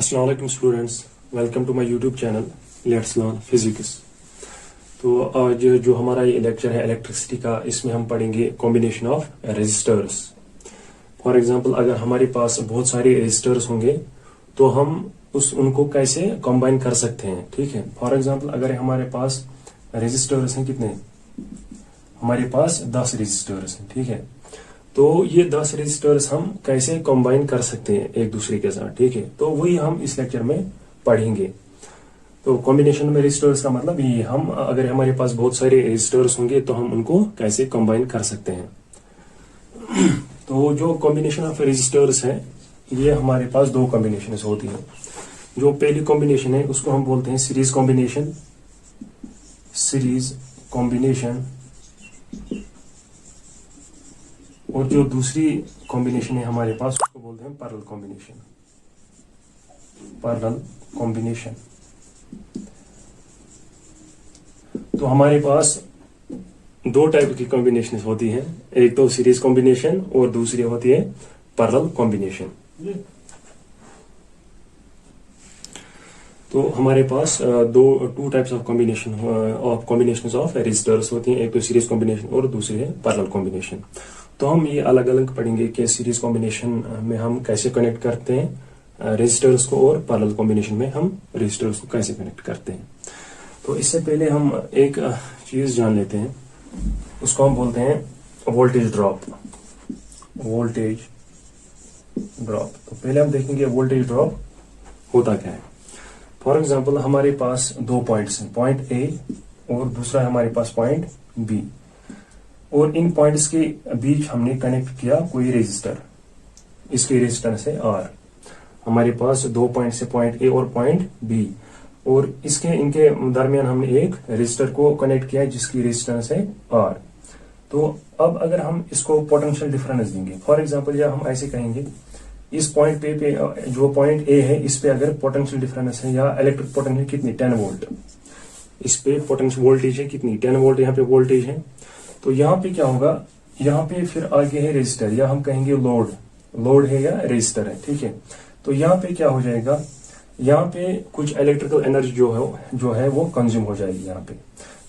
अस्सलाम वालेकुम students, welcome to my YouTube channel let's learn physics. तो आज जो हमारा ये लेक्चर है इलेक्ट्रिसिटी का, इसमें हम पढ़ेंगे combination of resistors. For example, अगर हमारे पास बहुत सारे रेजिस्टर्स होंगे तो हम उनको कैसे कंबाइन कर सकते हैं। ठीक है, फॉर एग्जांपल अगर हमारे पास रेजिस्टर्स हैं कितने, हमारे पास 10 रेजिस्टर्स हैं। ठीक है, तो ये 10 रेजिस्टर्स हम कैसे कंबाइन कर सकते हैं एक दूसरे के साथ। ठीक है, तो वही हम इस लेक्चर में पढ़ेंगे। तो कॉम्बिनेशन में रेजिस्टर्स का मतलब ये, हम अगर हमारे पास बहुत सारे रेजिस्टर्स होंगे तो हम उनको कैसे कंबाइन कर सकते हैं। तो जो कॉम्बिनेशन ऑफ रेजिस्टर्स है, ये हमारे पास दो कॉम्बिनेशन होती है। जो पहली कॉम्बिनेशन है उसको हम बोलते हैं सीरीज कॉम्बिनेशन, और जो दूसरी कॉम्बिनेशन है हमारे पास उसको बोलते हैं पैरेलल कॉम्बिनेशन। तो हमारे पास दो टाइप की कॉम्बिनेशन होती हैं, एक तो सीरीज कॉम्बिनेशन और दूसरी होती है पैरेलल कॉम्बिनेशन। तो हमारे पास two types of combination of resistors होती हैं, एक तो सीरीज कॉम्बिनेशन और दूसरी है पैरेलल कॉम्बिनेशन। तो हम ये अलग अलग पढ़ेंगे कि सीरीज कॉम्बिनेशन में हम कैसे कनेक्ट करते हैं रेजिस्टर्स को, और पैरेलल कॉम्बिनेशन में हम रेजिस्टर्स को कैसे कनेक्ट करते हैं। तो इससे पहले हम एक चीज जान लेते हैं, उसको हम बोलते हैं वोल्टेज ड्रॉप। तो पहले हम देखेंगे वोल्टेज ड्रॉप होता क्या है। फॉर एग्जाम्पल, हमारे पास दो पॉइंट्स हैं, पॉइंट ए और दूसरा हमारे पास पॉइंट बी, और इन पॉइंट्स के बीच हमने कनेक्ट किया कोई रेजिस्टर, इसकी रेजिस्टेंस है आर। हमारे पास दो पॉइंट्स है, पॉइंट ए और पॉइंट बी, और इनके दरमियान हमने एक रेजिस्टर को कनेक्ट किया जिसकी रेजिस्टेंस है आर। तो अब अगर हम इसको पोटेंशियल डिफरेंस देंगे, फॉर एग्जांपल या हम ऐसे कहेंगे, इस पॉइंट पे जो पॉइंट ए है इस पे अगर पोटेंशियल डिफरेंस है या इलेक्ट्रिक पोटेंशियल कितनी 10 वोल्ट, इस पे पोटेंशियल वोल्टेज है कितनी 10 वोल्ट, यहाँ पे वोल्टेज है। तो यहाँ पे क्या होगा, यहाँ पे फिर आगे है रेजिस्टर, या हम कहेंगे लोड है या रेजिस्टर है। ठीक है, तो यहाँ पे क्या हो जाएगा, यहाँ पे कुछ इलेक्ट्रिकल एनर्जी जो है वो कंज्यूम हो जाएगी यहाँ पे।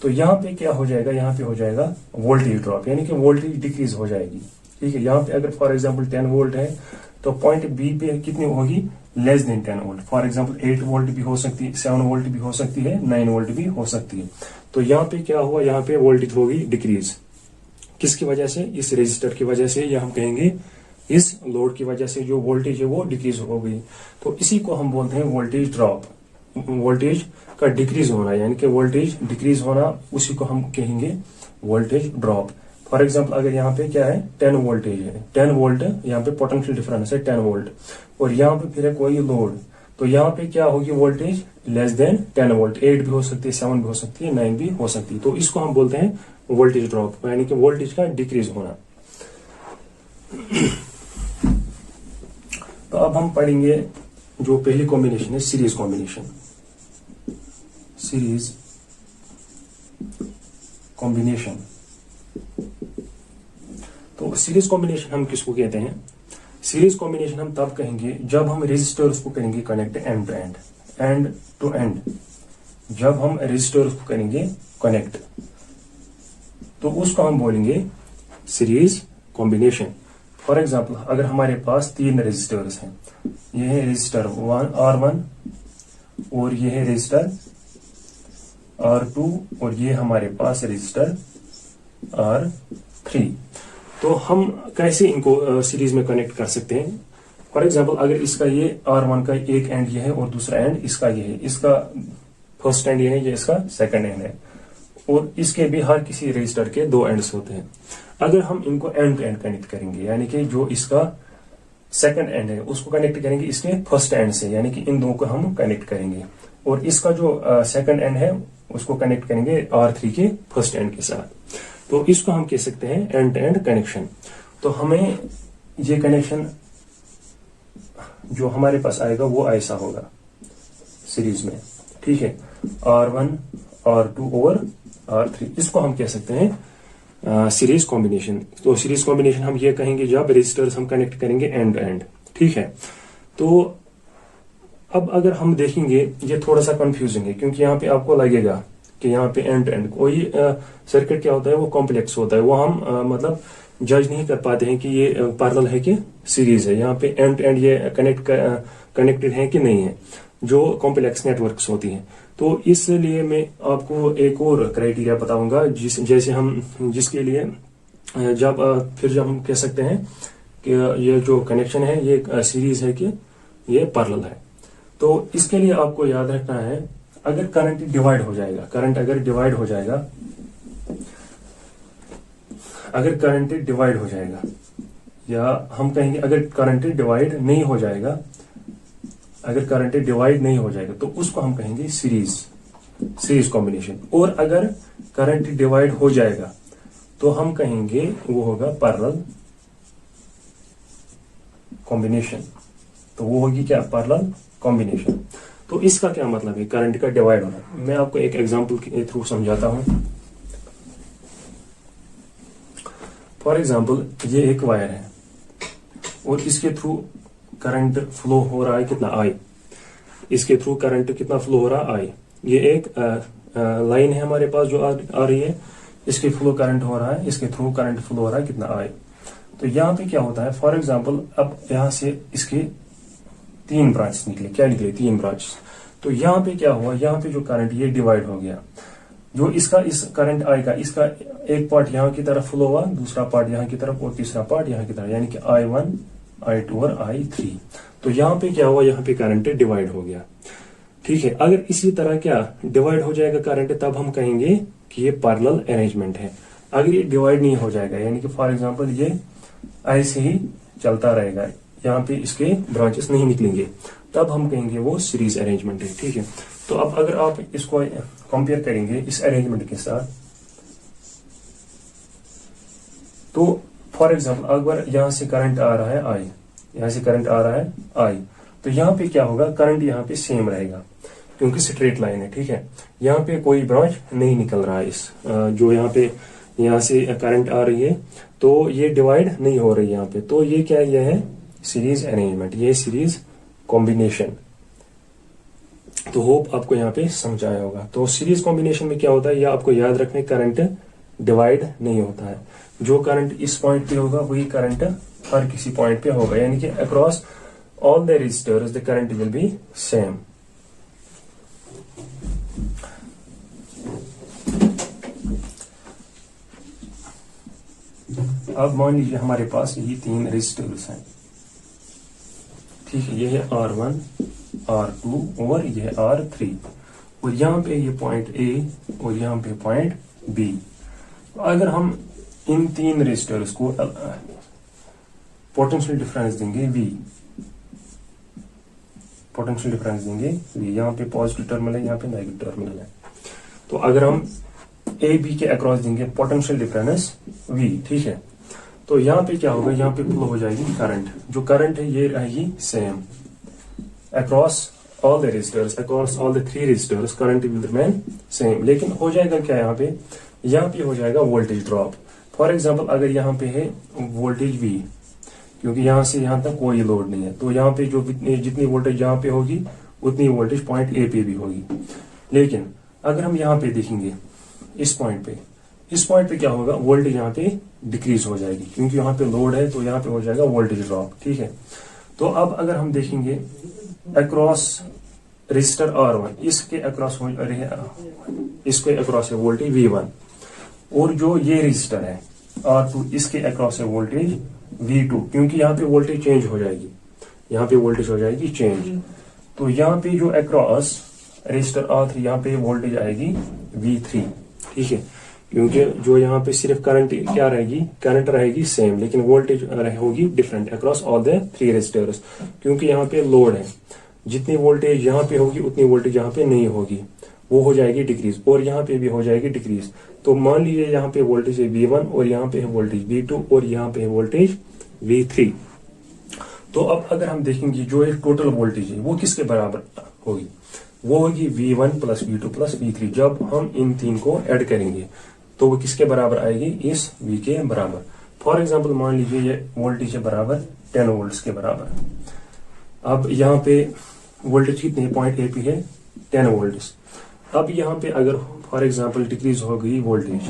तो यहाँ पे क्या हो जाएगा, यहाँ पे हो जाएगा वोल्टेज ड्रॉप, यानी कि वोल्टेज डिक्रीज हो जाएगी। ठीक है, यहाँ पे अगर फॉर एग्जाम्पल 10 वोल्ट है तो पॉइंट बी पे कितनी होगी, less than 10 volt. For example 8 volt भी हो सकती है, 7 वोल्ट भी हो सकती है, 9 वोल्ट भी हो सकती है। तो यहाँ पे क्या हुआ, यहाँ पे वोल्टेज होगी डिक्रीज, किसकी वजह से, इस रेजिस्टर की वजह से, या हम कहेंगे इस लोड की वजह से जो वोल्टेज है वो डिक्रीज हो गई। तो इसी को हम बोलते हैं वोल्टेज ड्रॉप, वोल्टेज का डिक्रीज होना, यानी कि वोल्टेज डिक्रीज होना, उसी को हम कहेंगे वोल्टेज ड्रॉप। फॉर एग्जाम्पल, अगर यहाँ पे क्या है 10 वोल्टेज है, 10 वोल्ट यहाँ पे पोटेंशियल डिफरेंस है 10 वोल्ट, और यहाँ पे फिर है कोई लोड, तो यहाँ पे क्या होगी वोल्टेज लेस देन 10 वोल्ट, 8 भी हो सकती है, 7 भी हो सकती है, 9 भी हो सकती है। तो इसको हम बोलते हैं वोल्टेज ड्रॉप, यानी कि वोल्टेज का डिक्रीज होना। तो अब हम पढ़ेंगे जो पहली कॉम्बिनेशन है सीरीज कॉम्बिनेशन। तो सीरीज कॉम्बिनेशन हम किसको कहते हैं, सीरीज कॉम्बिनेशन हम तब कहेंगे जब हम रेजिस्टर्स को करेंगे कनेक्ट एंड टू एंड, जब हम रेजिस्टर्स को करेंगे कनेक्ट तो उसको हम बोलेंगे सीरीज कॉम्बिनेशन। फॉर एग्जाम्पल, अगर हमारे पास 3 रेजिस्टर्स हैं, ये है रेजिस्टर R1 और ये है रेजिस्टर R2 और ये हमारे पास रेजिस्टर R3, तो हम कैसे इनको सीरीज में कनेक्ट कर सकते हैं। फॉर एग्जाम्पल, अगर इसका ये R1 का एक एंड ये है और दूसरा एंड इसका ये है, इसका फर्स्ट एंड ये है, ये इसका सेकंड एंड है, और इसके भी हर किसी रजिस्टर के 2 एंड्स होते हैं। अगर हम इनको एंड टू एंड कनेक्ट करेंगे, यानी कि जो इसका सेकंड एंड है उसको कनेक्ट करेंगे इसके फर्स्ट एंड से, यानी कि इन दो को हम कनेक्ट करेंगे, और इसका जो सेकंड एंड है उसको कनेक्ट करेंगे R3 के फर्स्ट एंड के साथ। तो इसको हम कह सकते हैं एंड टू एंड कनेक्शन। तो हमें ये कनेक्शन जो हमारे पास आएगा वो ऐसा होगा सीरीज में। ठीक है, R1, R2 और R3, इसको हम कह सकते हैं सीरीज कॉम्बिनेशन। तो सीरीज कॉम्बिनेशन हम ये कहेंगे जब रेजिस्टर्स हम कनेक्ट करेंगे एंड टू एंड। ठीक है, तो अब अगर हम देखेंगे, ये थोड़ा सा कंफ्यूजिंग है क्योंकि यहाँ पे आपको लगेगा कि यहाँ पे एंड टू एंड कोई सर्किट क्या होता है, वो कॉम्प्लेक्स होता है, वो हम मतलब जज नहीं कर पाते हैं कि ये पैरेलल है कि सीरीज है, यहाँ पे एंड टू एंड ये कनेक्टेड है कि नहीं है, जो कॉम्प्लेक्स नेटवर्क्स होती हैं। तो इसलिए मैं आपको एक और क्राइटेरिया बताऊंगा जैसे हम जिसके लिए जब हम कह सकते हैं कि ये जो कनेक्शन है ये सीरीज है कि ये पैरेलल है। तो इसके लिए आपको याद रखना है, अगर करंट डिवाइड हो जाएगा, अगर करंट डिवाइड हो जाएगा, या हम कहेंगे अगर करंट डिवाइड नहीं हो जाएगा, तो उसको हम कहेंगे सीरीज कॉम्बिनेशन। और अगर करंट डिवाइड हो जाएगा तो हम कहेंगे वो होगा पैरेलल कॉम्बिनेशन। तो वो होगी क्या, पैरेलल कॉम्बिनेशन। तो इसका क्या मतलब है, करंट का डिवाइड होना। मैं आपको एक एग्जांपल के थ्रू समझाता हूं। फॉर एग्जांपल, ये एक वायर है और इसके थ्रू करंट फ्लो हो रहा है कितना, आई। इसके थ्रू करंट कितना फ्लो हो रहा है, आई। ये एक लाइन है हमारे पास जो आ रही है, इसके फ्लो करंट हो रहा है, इसके थ्रू करंट फ्लो हो रहा है कितना, आई। तो यहाँ पे क्या होता है, फॉर एग्जांपल अब यहाँ से इसके 3 ब्रांच निकले, क्या निकले, 3 ब्रांच। तो यहाँ पे क्या हुआ, यहाँ पे जो करंट ये डिवाइड हो गया, जो इसका इस करंट आई का, इसका एक पार्ट यहाँ की तरफ फ्लो हुआ, दूसरा पार्ट यहाँ की तरफ और तीसरा पार्ट यहाँ की तरफ, यानी कि I1, I2 और I3। तो यहाँ पे क्या हुआ, यहाँ पे करंट डिवाइड हो गया। ठीक है, अगर इसी तरह क्या डिवाइड हो जाएगा करंट, तब हम कहेंगे कि ये पैरेलल अरेंजमेंट है। अगर ये डिवाइड नहीं हो जाएगा, यानी कि फॉर एग्जांपल ये ऐसे ही चलता रहेगा, यहाँ पे इसके ब्रांचेस नहीं निकलेंगे, तब हम कहेंगे वो सीरीज अरेंजमेंट है। ठीक है, तो अब अगर आप इसको कंपेयर करेंगे इस अरेंजमेंट के साथ, तो फॉर एग्जांपल अगर यहां से करंट आ रहा है आई, यहां से करंट आ रहा है आई, तो यहाँ पे क्या होगा, करंट यहाँ पे सेम रहेगा क्योंकि स्ट्रेट लाइन है। ठीक है, यहाँ पे कोई ब्रांच नहीं निकल रहा है, इस जो यहाँ पे यहाँ से करंट आ रही है, तो ये डिवाइड नहीं हो रही यहाँ पे। तो ये क्या है, ये है सीरीज अरेंजमेंट, ये सीरीज कॉम्बिनेशन। तो होप आपको यहाँ पे समझ आया होगा। तो सीरीज कॉम्बिनेशन में क्या होता है, ये आपको याद रखने, करंट डिवाइड नहीं होता है। जो करंट इस पॉइंट पे होगा वही करंट हर किसी पॉइंट पे होगा, यानी कि across all the resistors the current will be same. अब मान लीजिए हमारे पास ये 3 रेजिस्टर्स हैं। ठीक है, ये है R1, R2 और ये है R3, और यहाँ पे ये पॉइंट A और यहाँ पे पॉइंट B। अगर हम इन 3 रेजिस्टर्स को पोटेंशियल डिफरेंस देंगे V, यहाँ पे पॉजिटिव टर्मिनल है, यहाँ पे नेगेटिव टर्मिनल है। तो अगर हम A B के अक्रॉस देंगे पोटेंशियल डिफरेंस V, ठीक है, तो यहाँ पे क्या होगा, यहाँ पे फ्लो हो जाएगी करंट। जो करंट है ये रहेगी same across all the resistors, across all the 3 resistors current will remain same. लेकिन हो जाएगा क्या, यहाँ पे हो जाएगा वोल्टेज ड्रॉप। फॉर एग्जांपल अगर यहाँ पे है वोल्टेज V, क्योंकि यहाँ से यहाँ तक कोई लोड नहीं है, तो यहाँ पे जो जितनी वोल्टेज यहाँ पे होगी उतनी वोल्टेज पॉइंट A पे भी होगी। लेकिन अगर हम यहाँ पे देखेंगे इस पॉइंट पे क्या होगा, वोल्टेज यहाँ पे डिक्रीज हो जाएगी, क्योंकि यहाँ पे लोड है, तो यहाँ पे हो जाएगा वोल्टेज ड्रॉप। ठीक है, तो अब अगर हम देखेंगे अक्रॉस रेजिस्टर R1, इसके अक्रॉस है वोल्टेज V1, और जो ये रेजिस्टर है R2, इसके अक्रॉस है वोल्टेज V2, क्योंकि यहाँ पे वोल्टेज चेंज हो जाएगी, चेंज। तो यहाँ पे जो अक्रॉस रेजिस्टर R3, यहाँ पे वोल्टेज आएगी V3। ठीक है, क्योंकि जो यहाँ पे सिर्फ करंट क्या रहेगी, करंट रहेगी सेम, लेकिन वोल्टेज होगी different across all the 3 resistors, क्योंकि यहाँ पे लोड है। जितनी वोल्टेज यहाँ पे होगी उतनी वोल्टेज यहाँ पे नहीं होगी, वो हो जाएगी डिक्रीज, और यहाँ पे भी हो जाएगी डिक्रीज। तो मान लीजिए यहाँ पे वोल्टेज है V1 और यहाँ पे है वोल्टेज V2 और यहाँ पे है वोल्टेज V3। तो अब अगर हम देखेंगे जो एक टोटल वोल्टेज है वो किसके बराबर होगी, वो होगी V1 plus V2 plus V3। जब हम इन 3 को ऐड करेंगे तो वो किसके बराबर आएगी, इस V के बराबर। फॉर एग्जांपल मान लीजिए ये वोल्टेज है बराबर 10 वोल्ट्स के बराबर। अब यहाँ पे वोल्टेज कितने है, पॉइंट ए पे है 10 वोल्ट। अब यहाँ पे अगर फॉर एग्जांपल डिक्रीज हो गई वोल्टेज,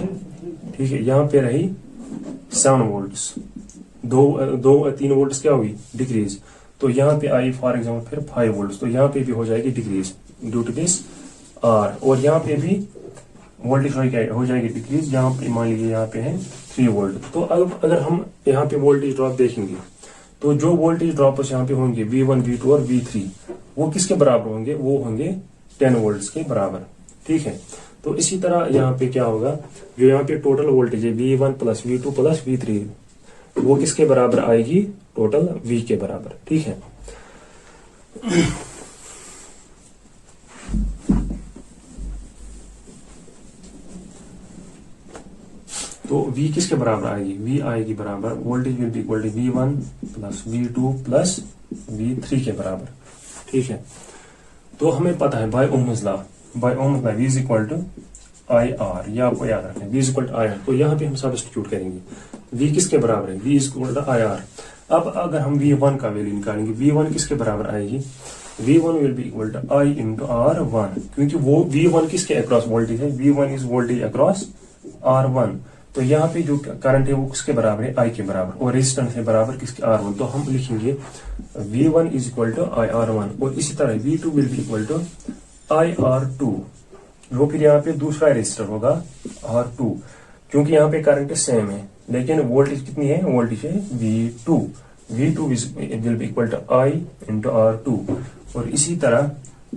ठीक है, यहाँ पे रही 7 वोल्ट्स, 3 वोल्ट्स क्या हुई डिक्रीज, तो यहाँ पे आई फॉर एग्जांपल फिर 5 वोल्ट्स, तो यहाँ पे भी हो जाएगी decrease due to this R, और यहाँ पे भी वोल्टेज हो जाएगी डिक्रीज, यहाँ पे मान लीजिए यहाँ पे है 3 वोल्ट। तो अब अगर हम यहाँ पे वोल्टेज ड्रॉप देखेंगे तो जो वोल्टेज ड्रॉपर्स यहाँ पे होंगे V1, V2 और V3 वो किसके बराबर होंगे, वो होंगे 10 वोल्ट्स के बराबर, ठीक है। तो इसी तरह यहाँ पे क्या होगा, जो यहाँ पे टोटल वोल्टेज है V1 plus V2 plus V3 वो किसके बराबर आएगी, टोटल V के बराबर, ठीक है। तो V किसके बराबर आएगी, V आएगी बराबर voltage will be equal to V1 plus V2 plus V3 के बराबर, ठीक है। तो हमें पता है by Ohm's law V is equal to IR, ये आपको याद रखना है, V is equal to IR। तो यहाँ पे हम सब्स्टिट्यूट करेंगे, V किसके बराबर है, V is equal to IR। अब अगर हम V1 का वैल्यू निकालेंगे, V1 किसके बराबर आएगी, V1 will be equal to I into R1, क्योंकि वो V1 किसके अक्रॉस वोल्टेज है, V1 is voltage across R1। तो यहाँ पे जो करंट है वो किसके बराबर है, I के बराबर, और रेजिस्टेंस है बराबर किसके, R1। तो हम लिखेंगे V1 is equal to IR1, और इसी तरह V2 will be equal to IR2, वो फिर यहाँ पे दूसरा रेजिस्टर होगा R2, क्योंकि यहाँ पे करंट सेम है लेकिन वोल्टेज कितनी है, वोल्टेज है V2 will be equal to I into R2, और इसी तरह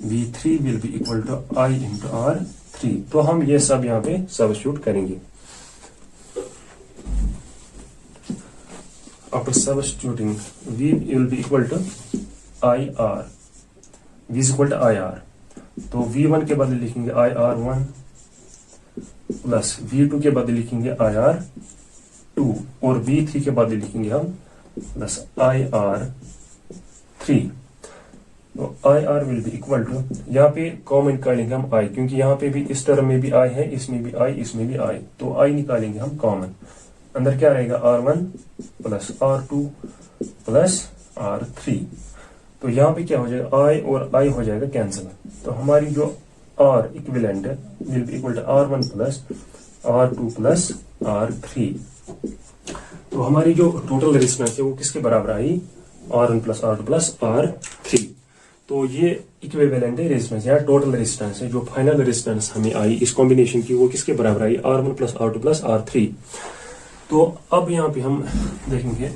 V3 will be equal to I into R3। तो हम ये सब यहाँ पे सब्स्टिट्यूट करेंगे। After substituting, V will be equal to IR, V is equal to IR, तो V1 के बदले लिखेंगे IR1 प्लस V2 के बदले लिखेंगे IR2, और V3 के बदले लिखेंगे हम प्लस IR3। तो IR will be equal to, यहाँ पे कॉमन निकालेंगे हम I, क्योंकि यहाँ पे भी इस टर्म में भी I है, इसमें भी I, इसमें भी I, तो I निकालेंगे हम कॉमन, अंदर क्या रहेगा R1 plus R2 plus R3। तो यहाँ पे क्या हो जाएगा, I और I हो जाएगा कैंसिल, तो हमारी जो R इक्विवेलेंट है will be equal to R1 plus R2 plus R3। तो हमारी जो टोटल रेजिस्टेंस है वो किसके बराबर आई, R1 plus R2 plus R3। तो ये इक्विवेलेंट है रेजिस्टेंस या टोटल रेजिस्टेंस है, जो फाइनल रेजिस्टेंस हमें आई इस कॉम्बिनेशन की वो किसके बराबर आई, R1 plus R2 plus R3। तो अब यहाँ पे हम देखेंगे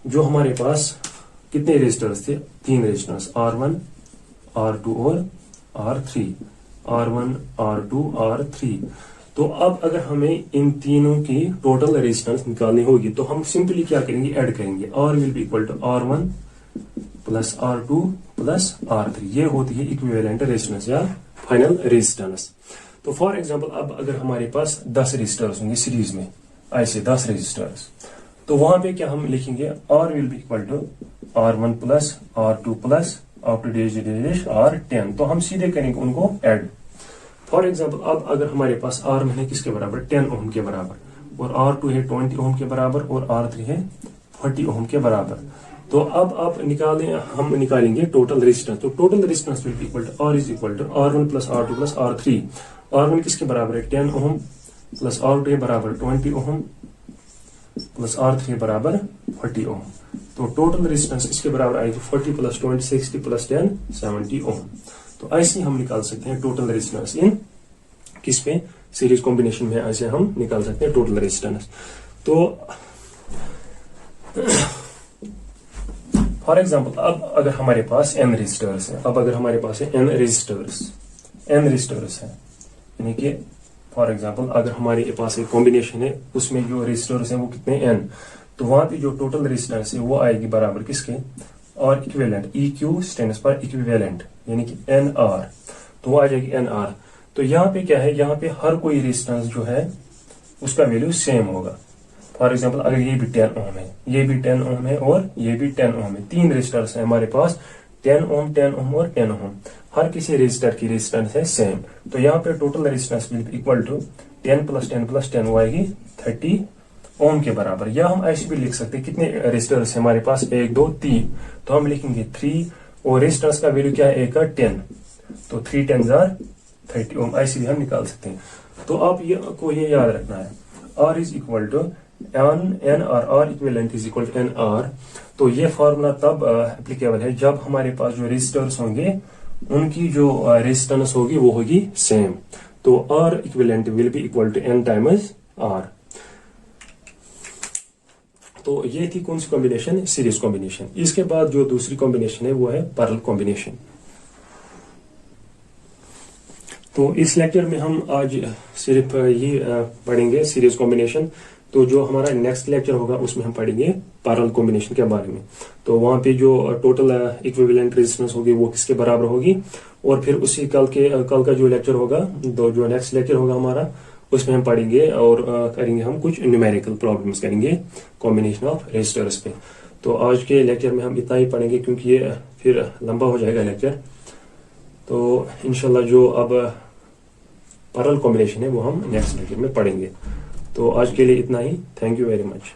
जो हमारे पास कितने रेजिस्टर्स थे, 3 रेजिस्टर्स R1, R2 और R3, R1, R2, R3। तो अब अगर हमें इन तीनों की टोटल रेजिस्टेंस निकालनी होगी तो हम सिंपली क्या करेंगे, ऐड करेंगे, R will be equal to R1 plus R2 plus R3, ये होती है इक्विवेलेंट रेजिस्टेंस या फाइनल रेजिस्टेंस। तो फॉर एग्जांपल अब अगर हमारे पास 10 रेजिस्टर्स होंगे सीरीज में, ऐसे 10 रेजिस्टर्स, तो वहां पे क्या हम लिखेंगे, R will be equal to R1 plus R2 plus up to dash R10। तो हम सीधे करेंगे उनको ऐड। फॉर एग्जांपल अब अगर हमारे पास R1 है किसके बराबर, 10 ओम के बराबर, और R2 है 20 ओम के बराबर, और R3 है 40 ओम के बराबर। तो अब आप हम निकालेंगे टोटल रेजिस्टेंस। तो total resistance will be equal to R is equal to R1 plus R2 plus R3। R1 किसके बराबर है, 10 ओम प्लस R2 बराबर 20 ओम प्लस R3 बराबर 40 ओम। तो टोटल रेजिस्टेंस इसके बराबर आएगी 40 प्लस 20 60 प्लस 10 70 ओम। तो ऐसे हम निकाल सकते हैं टोटल रेजिस्टेंस इन किस पे, सीरीज कॉम्बिनेशन में ऐसे हम निकाल सकते हैं टोटल रेजिस्टेंस। तो फॉर एग्जांपल अब अगर हमारे पास n रेजिस्टर्स है, अब अगर हमारे पास है n रेजिस्टर्स है, यानी कि फॉर एग्जांपल अगर हमारे पास एक कॉम्बिनेशन है उसमें जो रेजिस्टर्स हैं वो कितने n, तो वहां पे जो टोटल रेजिस्टेंस है वो आएगी बराबर किसके, और equivalent, EQ stands for equivalent, यानी कि NR, तो वो आ जाएगी NR। तो यहाँ पे क्या है, यहाँ पे हर कोई रेजिस्टेंस जो है उसका वैल्यू सेम होगा। फॉर एग्जांपल अगर ये भी 10 ओम है, ये भी 10 ओम है और ये भी 10 ओम है, 3 रेजिस्टर्स है हमारे पास, 10 ओम 10 ओम और 10 ओम, हर किसी रेजिस्टर की रेजिस्टेंस है सेम। तो यहाँ पे total resistance will be equal to 10 plus 10 plus 10 वो आएगी 30 ओम के बराबर। या हम ऐसे भी लिख सकते हैं, कितने रेजिस्टर्स है हमारे पास, 1 2 3, तो हम लिखेंगे 3 और रेजिस्टेंस का वैल्यू क्या है, एक का 10, तो 3 10 आर 30 ओम, ऐसे भी हम निकाल सकते हैं। तो आप ये याद रखना है, R is equal to N R, R equivalent is equal to N R. तो ये फॉर्मूला तब एप्लीकेबल है जब हमारे पास जो रेजिस्टर्स होंगे उनकी जो रेजिस्टेंस होगी वो होगी सेम। तो R equivalent will be equal to N times R. तो ये थी कौन सी कॉम्बिनेशन, सीरीज कॉम्बिनेशन। इसके बाद जो दूसरी कॉम्बिनेशन है वो है पैरेलल कॉम्बिनेशन। तो इस लेक्चर में हम आज सिर्फ ये पढ़ेंगे सीरीज कॉम्बिनेशन। तो जो हमारा नेक्स्ट लेक्चर होगा उसमें हम पढ़ेंगे पैरेलल कॉम्बिनेशन के बारे में। तो वहां पे जो टोटल इक्विवेलेंट रेजिस्टेंस होगी वो किसके बराबर होगी, और फिर उसी कल का जो लेक्चर होगा, जो नेक्स्ट लेक्चर होगा हमारा, उसमें हम पढ़ेंगे और करेंगे हम कुछ न्यूमेरिकल प्रॉब्लम्स करेंगे कॉम्बिनेशन ऑफ रेजिस्टर्स पे। तो आज के लेक्चर में हम इतना ही पढ़ेंगे क्योंकि ये फिर लंबा हो जाएगा लेक्चर। तो इंशाल्लाह जो अब पैरेलल कॉम्बिनेशन है वो हम नेक्स्ट लेक्चर में पढ़ेंगे। तो आज के लिए इतना ही। Thank you very much.